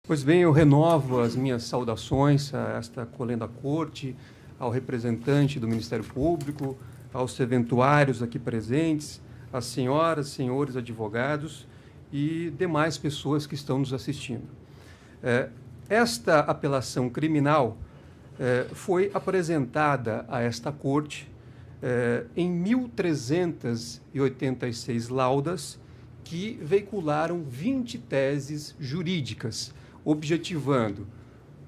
Pois bem, eu renovo as minhas saudações a esta colenda corte, ao representante do Ministério Público, aos serventuários aqui presentes, às senhoras, senhores advogados e demais pessoas que estão nos assistindo. Esta apelação criminal foi apresentada a esta corte em 1.386 laudas que veicularam 20 teses jurídicas, objetivando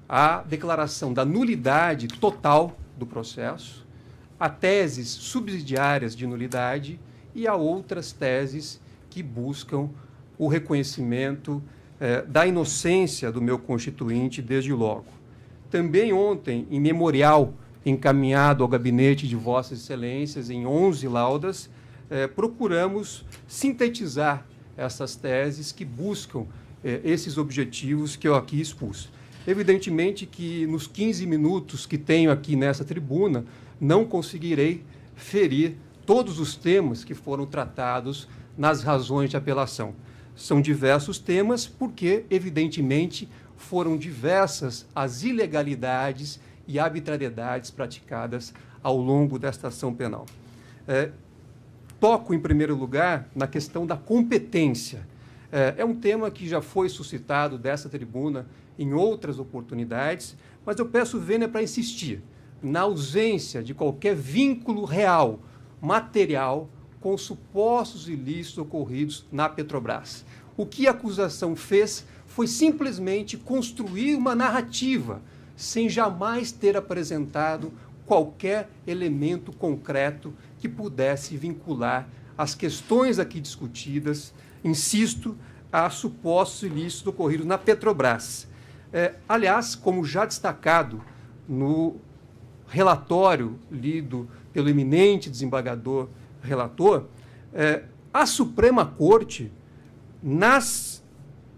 a declaração da nulidade total do processo, a teses subsidiárias de nulidade e a outras teses que buscam o reconhecimento da inocência do meu constituinte desde logo. Também ontem, em memorial encaminhado ao gabinete de Vossas Excelências, em 11 laudas, procuramos sintetizar essas teses que buscam esses objetivos que eu aqui expus. Evidentemente que nos 15 minutos que tenho aqui nessa tribuna, não conseguirei ferir todos os temas que foram tratados nas razões de apelação. São diversos temas porque, evidentemente, foram diversas as ilegalidades e arbitrariedades praticadas ao longo desta ação penal. Toco, em primeiro lugar, na questão da competência. É um tema que já foi suscitado dessa tribuna em outras oportunidades, mas eu peço vênia para insistir na ausência de qualquer vínculo real, material, com supostos ilícitos ocorridos na Petrobras. O que a acusação fez foi simplesmente construir uma narrativa, sem jamais ter apresentado qualquer elemento concreto que pudesse vincular as questões aqui discutidas, insisto, a supostos ilícitos ocorridos na Petrobras. Aliás, como já destacado no relatório lido pelo eminente desembargador relator, a Suprema Corte, nas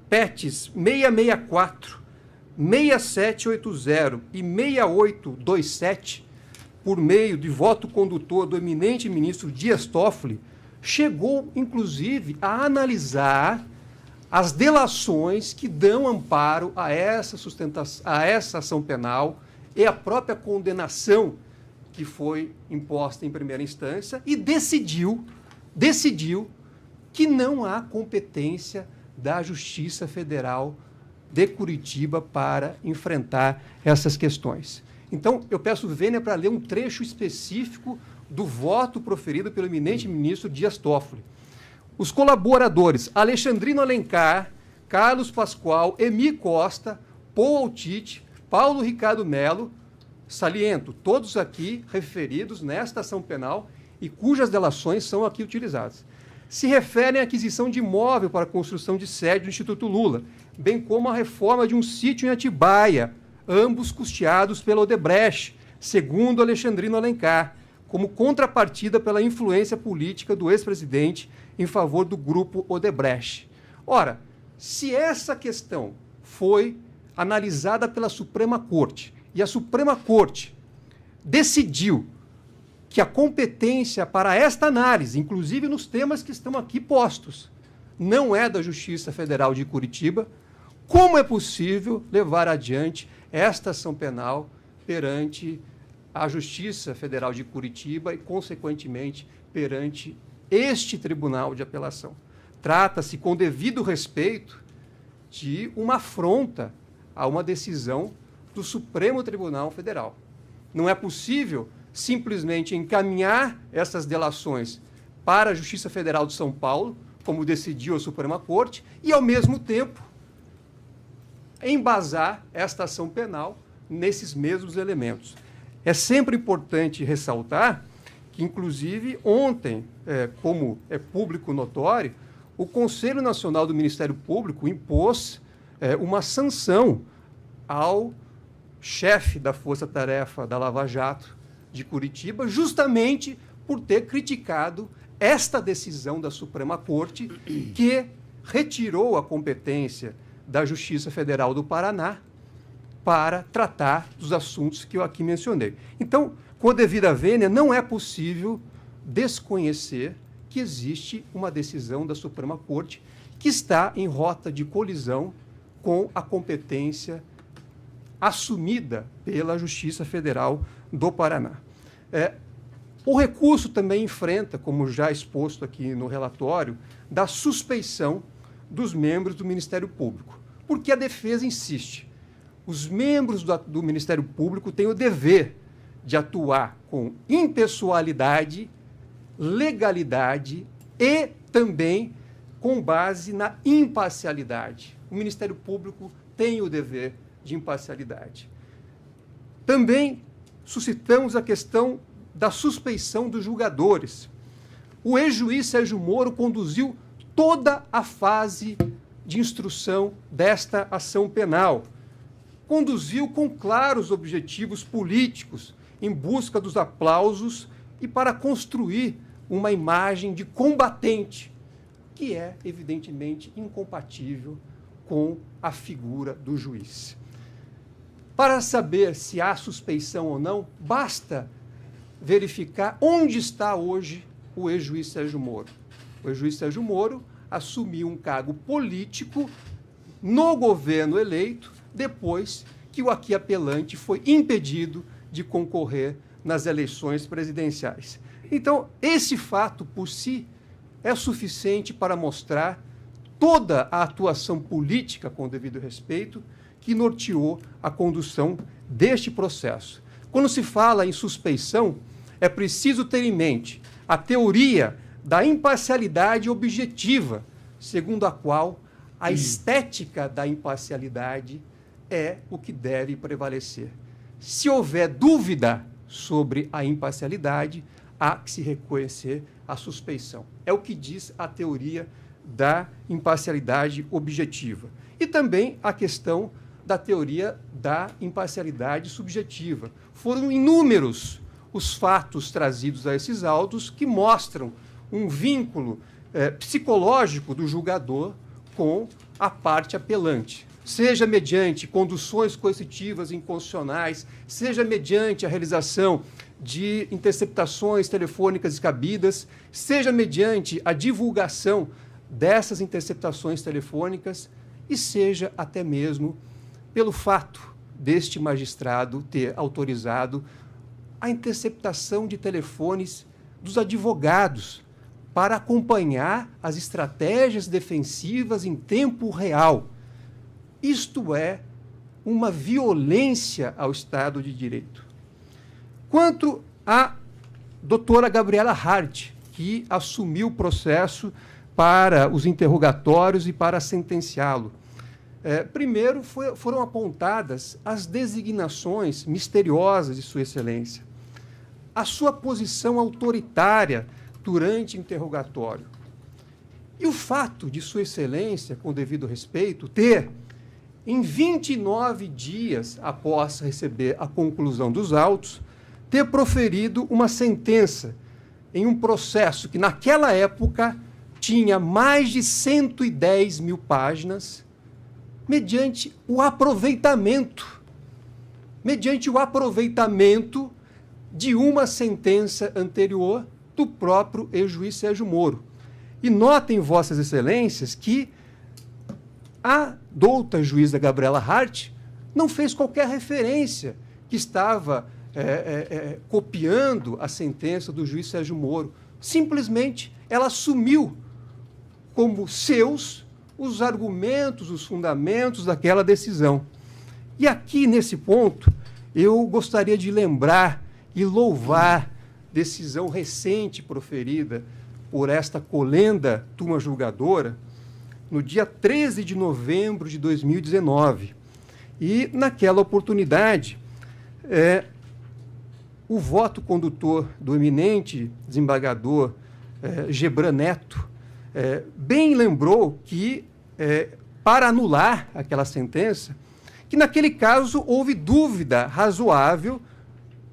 PETs 664, 6780 e 6827, por meio de voto condutor do eminente ministro Dias Toffoli, chegou, inclusive, a analisar as delações que dão amparo a essa ação penal e a própria condenação que foi imposta em primeira instância e decidiu que não há competência da Justiça Federal de Curitiba para enfrentar essas questões. Então, eu peço vênia para ler um trecho específico do voto proferido pelo eminente ministro Dias Toffoli. Os colaboradores Alexandrino Alencar, Carlos Pascoal, Emi Costa, Paul Altite, Paulo Ricardo Melo, saliento, todos aqui referidos nesta ação penal e cujas delações são aqui utilizadas, se referem à aquisição de imóvel para a construção de sede do Instituto Lula, bem como à reforma de um sítio em Atibaia, ambos custeados pela Odebrecht, segundo Alexandrino Alencar, como contrapartida pela influência política do ex-presidente em favor do grupo Odebrecht. Ora, se essa questão foi analisada pela Suprema Corte e a Suprema Corte decidiu que a competência para esta análise, inclusive nos temas que estão aqui postos, não é da Justiça Federal de Curitiba, como é possível levar adiante esta ação penal perante a Justiça Federal de Curitiba e, consequentemente, perante este Tribunal de Apelação? Trata-se, com devido respeito, de uma afronta a uma decisão do Supremo Tribunal Federal. Não é possível simplesmente encaminhar essas delações para a Justiça Federal de São Paulo, como decidiu a Suprema Corte, e, ao mesmo tempo, embasar esta ação penal nesses mesmos elementos. É sempre importante ressaltar que, inclusive, ontem, como é público notório, o Conselho Nacional do Ministério Público impôs uma sanção ao chefe da Força Tarefa da Lava Jato de Curitiba, justamente por ter criticado esta decisão da Suprema Corte, que retirou a competência da Justiça Federal do Paraná para tratar dos assuntos que eu aqui mencionei. Então, com a devida vênia, não é possível desconhecer que existe uma decisão da Suprema Corte que está em rota de colisão com a competência assumida pela Justiça Federal do Paraná. O recurso também enfrenta, como já exposto aqui no relatório, da suspeição dos membros do Ministério Público, porque a defesa insiste. Os membros do Ministério Público têm o dever de atuar com impessoalidade, legalidade e também com base na imparcialidade. O Ministério Público tem o dever de imparcialidade. Também suscitamos a questão da suspeição dos julgadores. O ex-juiz Sérgio Moro conduziu toda a fase de instrução desta ação penal. Conduziu com claros objetivos políticos, em busca dos aplausos e para construir uma imagem de combatente, que é, evidentemente, incompatível com a figura do juiz. Para saber se há suspeição ou não, basta verificar onde está hoje o ex-juiz Sérgio Moro. O ex-juiz Sérgio Moro assumiu um cargo político no governo eleito, depois que o aqui apelante foi impedido de concorrer nas eleições presidenciais. Então, esse fato por si é suficiente para mostrar toda a atuação política, com o devido respeito, que norteou a condução deste processo. Quando se fala em suspeição, é preciso ter em mente a teoria da imparcialidade objetiva, segundo a qual a estética da imparcialidade é o que deve prevalecer. Se houver dúvida sobre a imparcialidade, há que se reconhecer a suspeição. É o que diz a teoria da imparcialidade objetiva. E também a questão da teoria da imparcialidade subjetiva. Foram inúmeros os fatos trazidos a esses autos que mostram um vínculo psicológico do julgador com a parte apelante, seja mediante conduções coercitivas inconstitucionais, seja mediante a realização de interceptações telefônicas descabidas, seja mediante a divulgação dessas interceptações telefônicas e seja até mesmo pelo fato deste magistrado ter autorizado a interceptação de telefones dos advogados para acompanhar as estratégias defensivas em tempo real. Isto é uma violência ao Estado de Direito. Quanto à doutora Gabriela Hart, que assumiu o processo para os interrogatórios e para sentenciá-lo. Primeiro, foram apontadas as designações misteriosas de Sua Excelência, a sua posição autoritária durante o interrogatório. E o fato de Sua Excelência, com devido respeito, ter, em 29 dias após receber a conclusão dos autos, ter proferido uma sentença em um processo que, naquela época, tinha mais de 110 mil páginas, mediante o aproveitamento de uma sentença anterior do próprio ex-juiz Sérgio Moro. E notem, Vossas Excelências, que a douta juíza Gabriela Hart não fez qualquer referência que estava copiando a sentença do juiz Sérgio Moro. Simplesmente, ela assumiu como seus os argumentos, os fundamentos daquela decisão. E aqui, nesse ponto, eu gostaria de lembrar e louvar decisão recente proferida por esta colenda turma julgadora, no dia 13 de novembro de 2019. E, naquela oportunidade, o voto condutor do eminente desembargador Gebran Neto bem lembrou que, para anular aquela sentença, que naquele caso houve dúvida razoável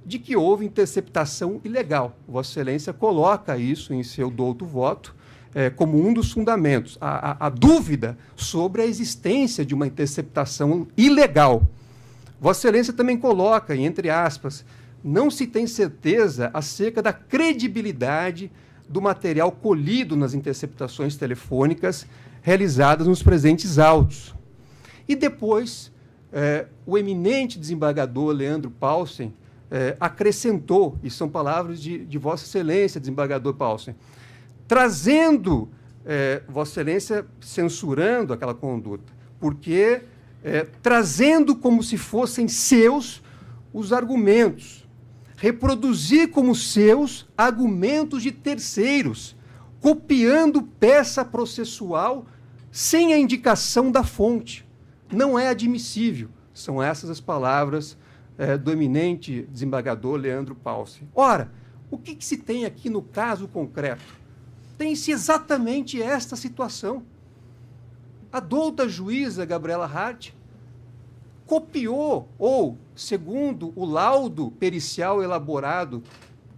de que houve interceptação ilegal. Vossa Excelência coloca isso em seu douto voto como um dos fundamentos, a dúvida sobre a existência de uma interceptação ilegal. Vossa Excelência também coloca, entre aspas, não se tem certeza acerca da credibilidade do material colhido nas interceptações telefônicas realizadas nos presentes autos. E depois, o eminente desembargador Leandro Paulsen acrescentou, e são palavras de Vossa Excelência, desembargador Paulsen, trazendo Vossa Excelência censurando aquela conduta, porque trazendo como se fossem seus os argumentos, reproduzir como seus argumentos de terceiros, copiando peça processual sem a indicação da fonte. Não é admissível. São essas as palavras do eminente desembargador Leandro Paulsen. Ora, o que se tem aqui no caso concreto? Tem-se exatamente esta situação. A douta juíza Gabriela Hart copiou, ou, segundo o laudo pericial elaborado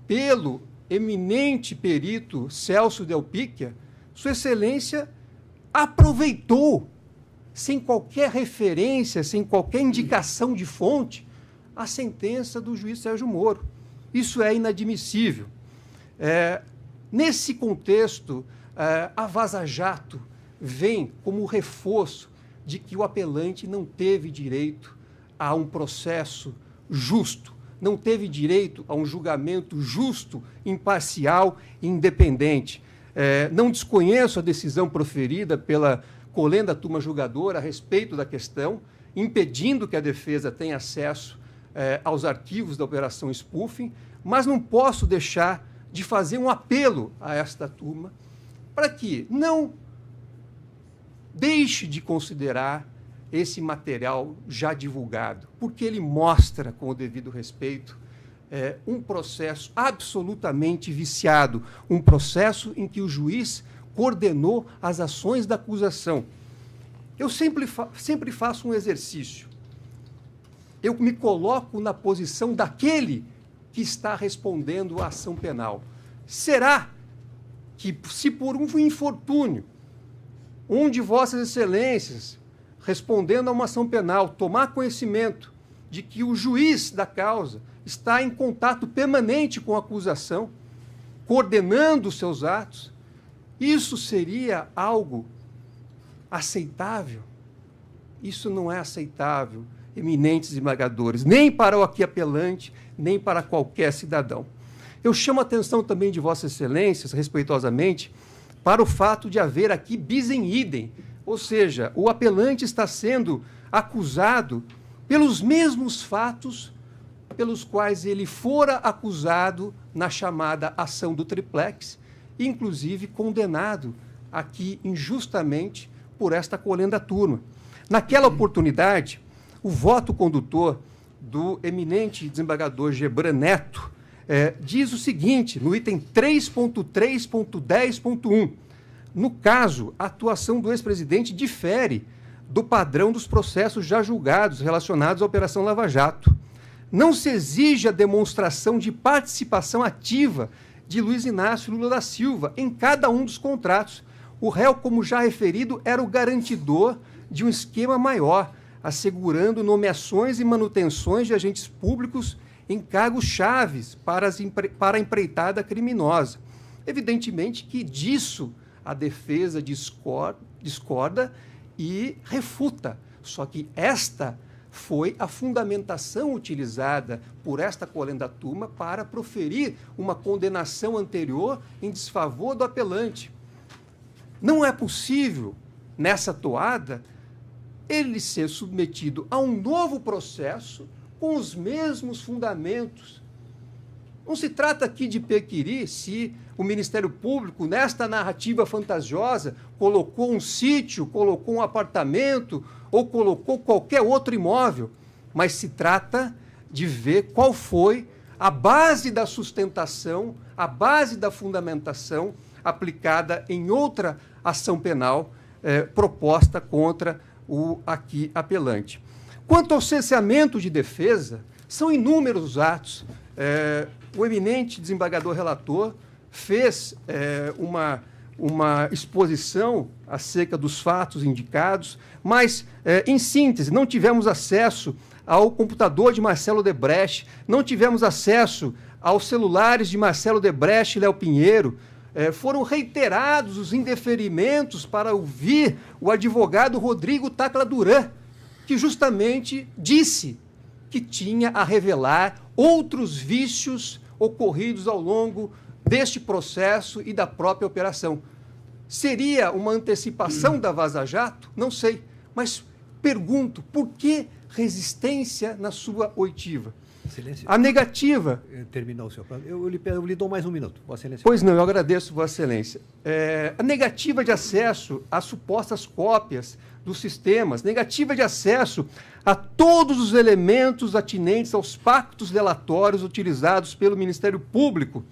pelo eminente perito Celso Del Picchia, Sua Excelência aproveitou, sem qualquer referência, sem qualquer indicação de fonte, a sentença do juiz Sérgio Moro. Isso é inadmissível. Nesse contexto, a Vaza Jato vem como reforço de que o apelante não teve direito a um processo justo, não teve direito a um julgamento justo, imparcial e independente. Não desconheço a decisão proferida pela colenda turma julgadora a respeito da questão, impedindo que a defesa tenha acesso aos arquivos da Operação Spoofing, mas não posso deixar de fazer um apelo a esta turma para que não deixe de considerar esse material já divulgado, porque ele mostra, com o devido respeito, um processo absolutamente viciado, um processo em que o juiz coordenou as ações da acusação. Eu sempre faço um exercício. Eu me coloco na posição daquele que está respondendo à ação penal. Será que, se por um infortúnio, um de Vossas Excelências, respondendo a uma ação penal, tomar conhecimento de que o juiz da causa está em contato permanente com a acusação, coordenando os seus atos, isso seria algo aceitável? Isso não é aceitável, eminentes desembargadores, nem para o aqui apelante, nem para qualquer cidadão. Eu chamo a atenção também de Vossas Excelências, respeitosamente, para o fato de haver aqui bis in idem, ou seja, o apelante está sendo acusado pelos mesmos fatos pelos quais ele fora acusado na chamada ação do triplex, inclusive condenado aqui injustamente por esta colenda turma. Naquela oportunidade, o voto condutor do eminente desembargador Gebran Neto diz o seguinte, no item 3.3.10.1, no caso, a atuação do ex-presidente difere do padrão dos processos já julgados relacionados à Operação Lava Jato. Não se exige a demonstração de participação ativa de Luiz Inácio Lula da Silva em cada um dos contratos. O réu, como já referido, era o garantidor de um esquema maior, assegurando nomeações e manutenções de agentes públicos em cargos chaves para a empreitada criminosa. Evidentemente que disso a defesa discorda e refuta. Só que esta foi a fundamentação utilizada por esta colenda turma para proferir uma condenação anterior em desfavor do apelante. Não é possível, nessa toada, ele ser submetido a um novo processo com os mesmos fundamentos. Não se trata aqui de pequiri se o Ministério Público, nesta narrativa fantasiosa, colocou um sítio, colocou um apartamento ou colocou qualquer outro imóvel, mas se trata de ver qual foi a base da sustentação, a base da fundamentação aplicada em outra ação penal proposta contra o aqui apelante. Quanto ao cerceamento de defesa, são inúmeros os atos. O eminente desembargador relator fez uma exposição acerca dos fatos indicados, mas, em síntese, não tivemos acesso ao computador de Marcelo Odebrecht, não tivemos acesso aos celulares de Marcelo Odebrecht e Léo Pinheiro, foram reiterados os indeferimentos para ouvir o advogado Rodrigo Tacla Duran, que justamente disse que tinha a revelar outros vícios ocorridos ao longo deste processo e da própria operação. Seria uma antecipação da Vaza Jato? Não sei, mas pergunto, por que resistência na sua oitiva? Excelência. A negativa... Terminou o seu plano. Eu lhe dou mais um minuto, Vossa Excelência. Pois não, eu agradeço, Vossa Excelência. A negativa de acesso às supostas cópias dos sistemas, negativa de acesso a todos os elementos atinentes aos pactos delatórios utilizados pelo Ministério Público,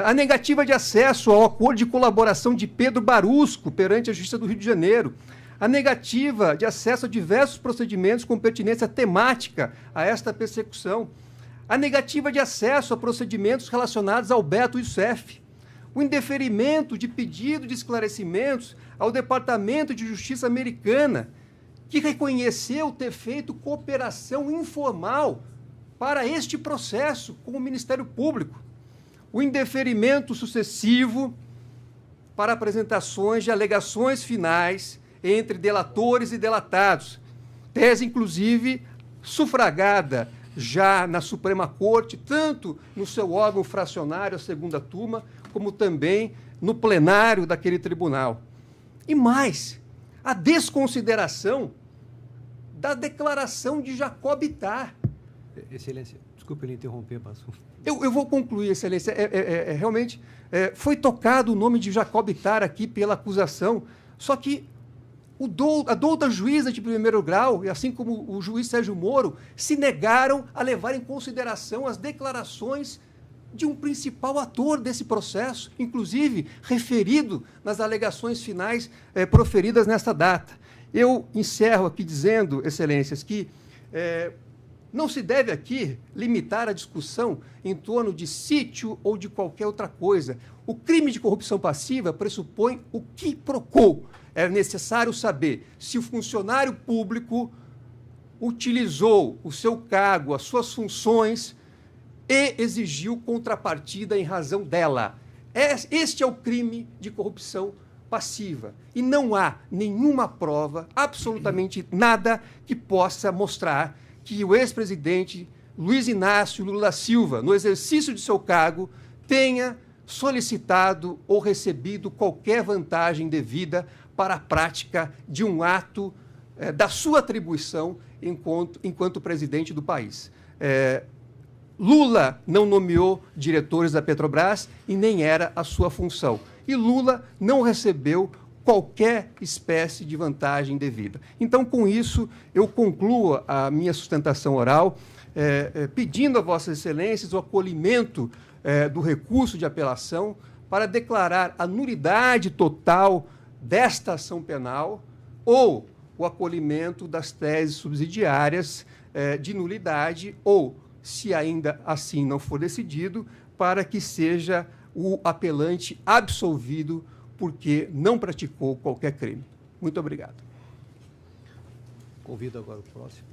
a negativa de acesso ao acordo de colaboração de Pedro Barusco perante a Justiça do Rio de Janeiro, a negativa de acesso a diversos procedimentos com pertinência temática a esta persecução, a negativa de acesso a procedimentos relacionados ao Beto Youssef, o indeferimento de pedido de esclarecimentos ao Departamento de Justiça americana, que reconheceu ter feito cooperação informal para este processo com o Ministério Público, o indeferimento sucessivo para apresentações de alegações finais entre delatores e delatados, tese, inclusive, sufragada já na Suprema Corte, tanto no seu órgão fracionário, a segunda turma, como também no plenário daquele tribunal. E mais, a desconsideração da declaração de Jacob Ittar. Excelência, desculpe lhe interromper, mas... Eu vou concluir, Excelência. Realmente, foi tocado o nome de Jacob Ittar aqui pela acusação, só que a douta juíza de primeiro grau, e assim como o juiz Sérgio Moro, se negaram a levar em consideração as declarações de um principal ator desse processo, inclusive referido nas alegações finais proferidas nesta data. Eu encerro aqui dizendo, Excelências, que não se deve aqui limitar a discussão em torno de sítio ou de qualquer outra coisa. O crime de corrupção passiva pressupõe o quid pro quo. É necessário saber se o funcionário público utilizou o seu cargo, as suas funções e exigiu contrapartida em razão dela. Este é o crime de corrupção passiva. E não há nenhuma prova, absolutamente nada, que possa mostrar que o ex-presidente Luiz Inácio Lula da Silva, no exercício de seu cargo, tenha solicitado ou recebido qualquer vantagem devida para a prática de um ato da sua atribuição enquanto presidente do país. Lula não nomeou diretores da Petrobras e nem era a sua função. E Lula não recebeu qualquer espécie de vantagem devida. Então, com isso, eu concluo a minha sustentação oral, pedindo a Vossas Excelências o acolhimento do recurso de apelação para declarar a nulidade total desta ação penal ou o acolhimento das teses subsidiárias de nulidade ou, se ainda assim não for decidido, para que seja o apelante absolvido porque não praticou qualquer crime. Muito obrigado. Convido agora o próximo.